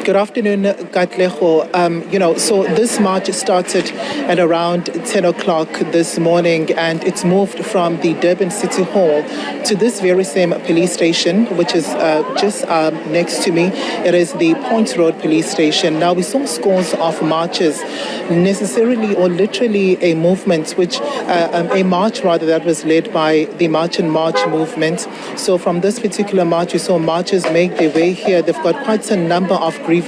Good afternoon, Katleho. So this march started at around 10 o'clock this morning, and it's moved from the Durban City Hall to this very same police station, which is just next to me. It is the Point Road police station. Now, we saw scores of marches, necessarily or literally a movement, a march rather, that was led by the March and March movement. So from this particular march, we saw marchers make their way here. They've got quite a number of grievances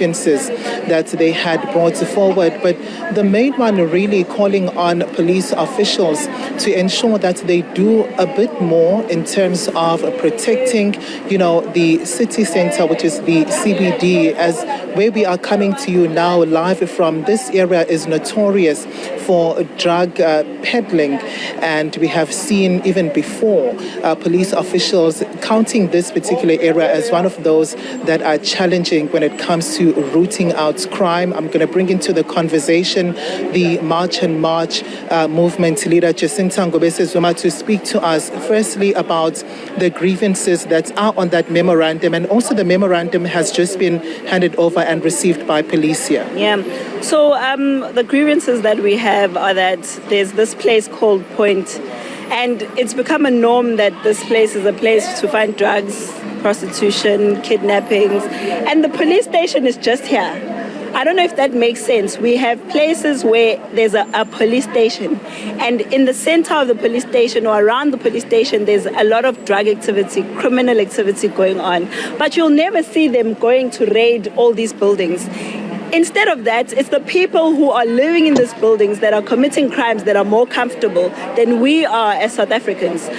that they had brought forward, but the main one really calling on police officials to ensure that they do a bit more in terms of protecting, the city center, which is the CBD, as where we are coming to you now live from. This area is notorious for drug peddling, and we have seen even before police officials counting this particular area as one of those that are challenging when it comes to rooting out crime. I'm going to bring into the conversation the March and March movement leader, Jacinta Ngobese-Zuma, to speak to us firstly about the grievances that are on that memorandum, and also the memorandum has just been handed over and received by police here. Yeah, so the grievances that we have are that there's this place called Point, and it's become a norm that this place is a place to find drugs, prostitution, kidnappings, and the police station is just here. I don't know if that makes sense. We have places where there's a police station, and in the center of the police station or around the police station, there's a lot of drug activity, criminal activity going on. But you'll never see them going to raid all these buildings. Instead of that, it's the people who are living in these buildings that are committing crimes that are more comfortable than we are as South Africans.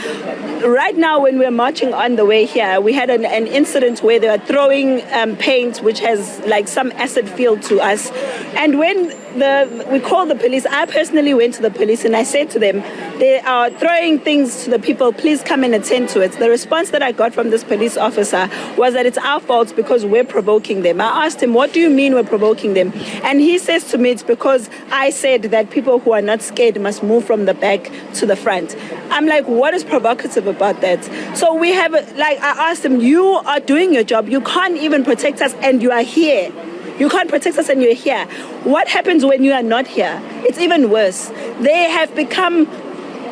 Right now, when we're marching on the way here, we had an incident where they were throwing paint, which has like some acid feel to us. And when we called the police, I personally went to the police and I said to them, they are throwing things to the people, please come and attend to it. The response that I got from this police officer was that it's our fault because we're provoking them. I asked him, what do you mean we're provoking them? And he says to me, it's because I said that people who are not scared must move from the back to the front. I'm like, what is provocative about that? So we have, I asked him, you are doing your job. You can't even protect us and you are here. You can't protect us and you're here. What happens when you are not here? It's even worse. They have become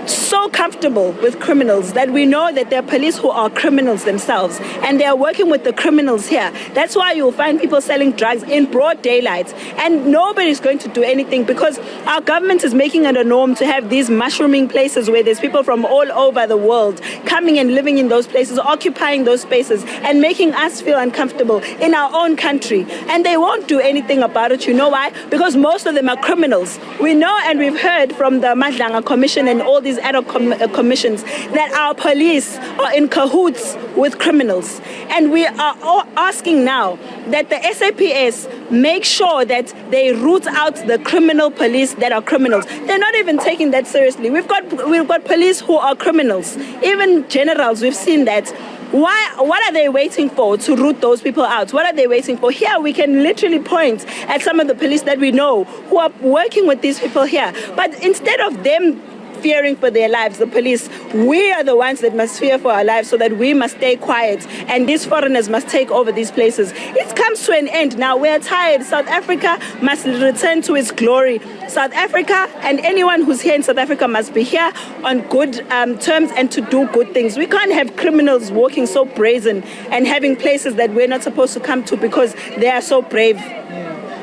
so comfortable with criminals that we know that there are police who are criminals themselves, and they are working with the criminals here. That's why you'll find people selling drugs in broad daylight, and nobody's going to do anything because our government is making it a norm to have these mushrooming places where there's people from all over the world coming and living in those places, occupying those spaces, and making us feel uncomfortable in our own country. And they won't do anything about it. You know why? Because most of them are criminals. We know and we've heard from the Madlanga Commission and all these ad hoc commissions that our police are in cahoots with criminals. And we are all asking now that the SAPS make sure that they root out the criminal police that are criminals. They're not even taking that seriously. We've got police who are criminals. Even generals, we've seen that. What are they waiting for to root those people out? What are they waiting for? Here we can literally point at some of the police that we know who are working with these people here. But instead of them fearing for their lives, the police, we are the ones that must fear for our lives, so that we must stay quiet and these foreigners must take over these places. It comes to an end now. We're tired. South Africa must return to its glory. South Africa and anyone who's here in South Africa must be here on good terms and to do good things. We can't have criminals walking so brazen and having places that we're not supposed to come to because they are so brave.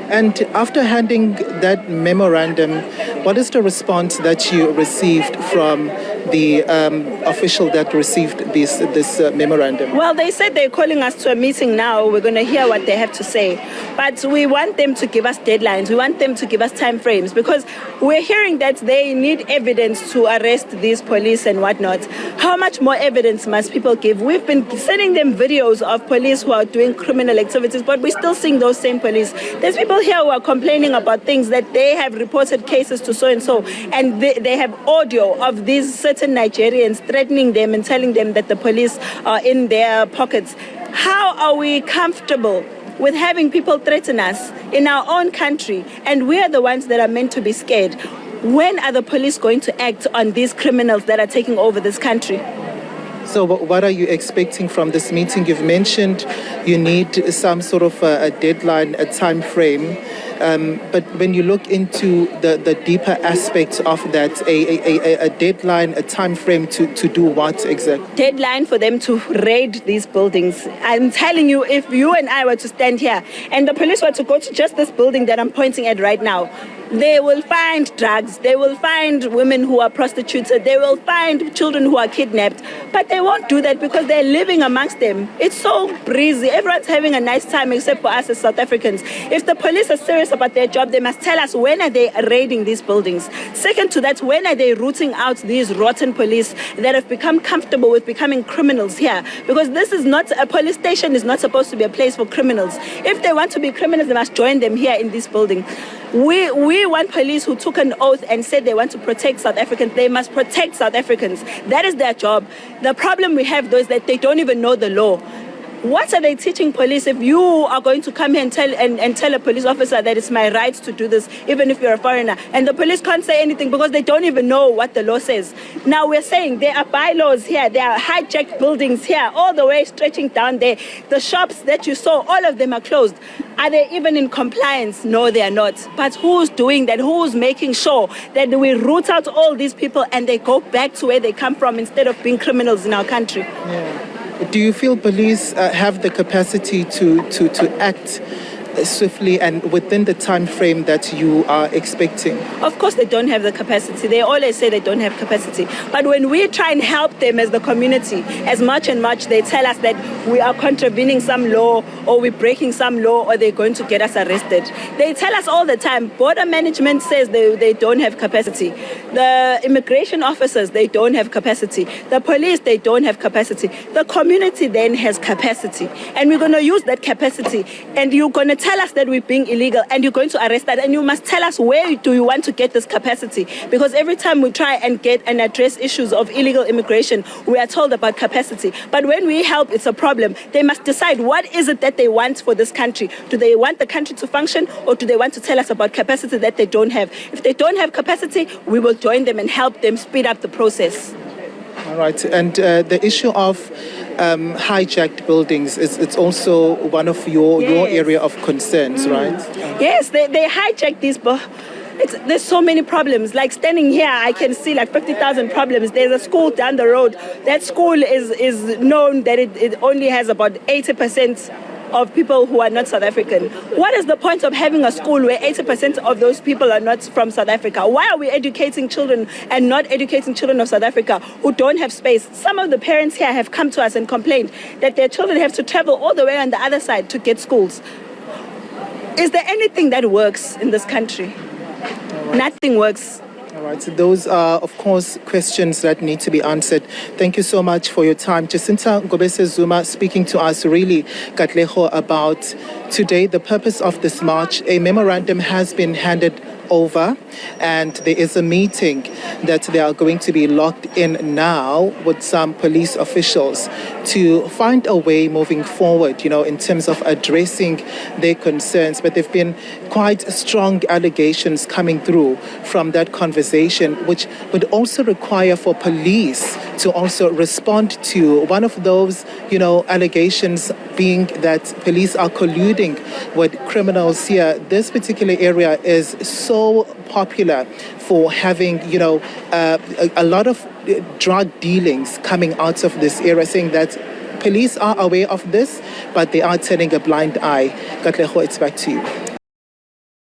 And after handing that memorandum, what is the response that you received from the official that received this memorandum? Well, they said they're calling us to a meeting now. We're going to hear what they have to say. But we want them to give us deadlines. We want them to give us time frames, because we're hearing that they need evidence to arrest these police and whatnot. How much more evidence must people give? We've been sending them videos of police who are doing criminal activities, but we're still seeing those same police. There's people here who are complaining about things that they have reported cases to so-and-so, and they have audio of these certain Nigerians threatening them and telling them that the police are in their pockets. How are we comfortable with having people threaten us in our own country, and we are the ones that are meant to be scared? When are the police going to act on these criminals that are taking over this country? So what are you expecting from this meeting? You've mentioned you need some sort of a deadline, a time frame. But when you look into the deeper aspects of that, a deadline, a time frame to do what exactly? Deadline for them to raid these buildings. I'm telling you, if you and I were to stand here and the police were to go to just this building that I'm pointing at right now, they will find drugs, they will find women who are prostituted, they will find children who are kidnapped, but they won't do that because they're living amongst them. It's so breezy, everyone's having a nice time except for us as South Africans. If the police are serious about their job, they must tell us when are they raiding these buildings. Second to that, when are they rooting out these rotten police that have become comfortable with becoming criminals here? Because this is not, a police station is not supposed to be a place for criminals. If they want to be criminals, they must join them here in this building. We want police who took an oath and said they want to protect South Africans. They must protect South Africans. That is their job. The problem we have, though, is that they don't even know the law. What are they teaching police if you are going to come here and tell a police officer that it's my right to do this, even if you're a foreigner? And the police can't say anything because they don't even know what the law says. Now we're saying there are bylaws here, there are hijacked buildings here, all the way stretching down there. The shops that you saw, all of them are closed. Are they even in compliance? No, they are not. But who's doing that? Who's making sure that we root out all these people and they go back to where they come from instead of being criminals in our country? Yeah. Do you feel police have the capacity to act swiftly and within the time frame that you are expecting? Of course they don't have the capacity. They always say they don't have capacity. But when we try and help them as the community, as much and much, they tell us that we are contravening some law or we're breaking some law or they're going to get us arrested. They tell us all the time. Border management says they don't have capacity. The immigration officers, they don't have capacity. The police, they don't have capacity. The community then has capacity. And we're going to use that capacity. And you're going to tell us that we're being illegal and you're going to arrest us, and you must tell us where do you want to get this capacity, because every time we try and get and address issues of illegal immigration, we are told about capacity. But when we help, it's a problem. They must decide what is it that they want for this country. Do they want the country to function, or do they want to tell us about capacity that they don't have? If they don't have capacity, we will join them and help them speed up the process. All right, and the issue of hijacked buildings, it's also one of your area of concerns, right? Yes, they hijack these. There's so many problems. Like standing here, I can see like 50,000 problems. There's a school down the road. That school is known that it only has about 80% of people who are not South African. What is the point of having a school where 80% of those people are not from South Africa? Why are we educating children and not educating children of South Africa who don't have space? Some of the parents here have come to us and complained that their children have to travel all the way on the other side to get schools. Is there anything that works in this country? Nothing works. All right, so those are, of course, questions that need to be answered. Thank you so much for your time. Jacinta Ngobese Zuma speaking to us, really, Katleho, about today, the purpose of this march. A memorandum has been handed over, and there is a meeting that they are going to be locked in now with some police officials to find a way moving forward, in terms of addressing their concerns. But there have been quite strong allegations coming through from that conversation, which would also require for police to also respond to. One of those, allegations being that police are colluding with criminals here. This particular area is so popular for having, a lot of drug dealings coming out of this area, saying that police are aware of this, but they are turning a blind eye. Katleho, it's back to you.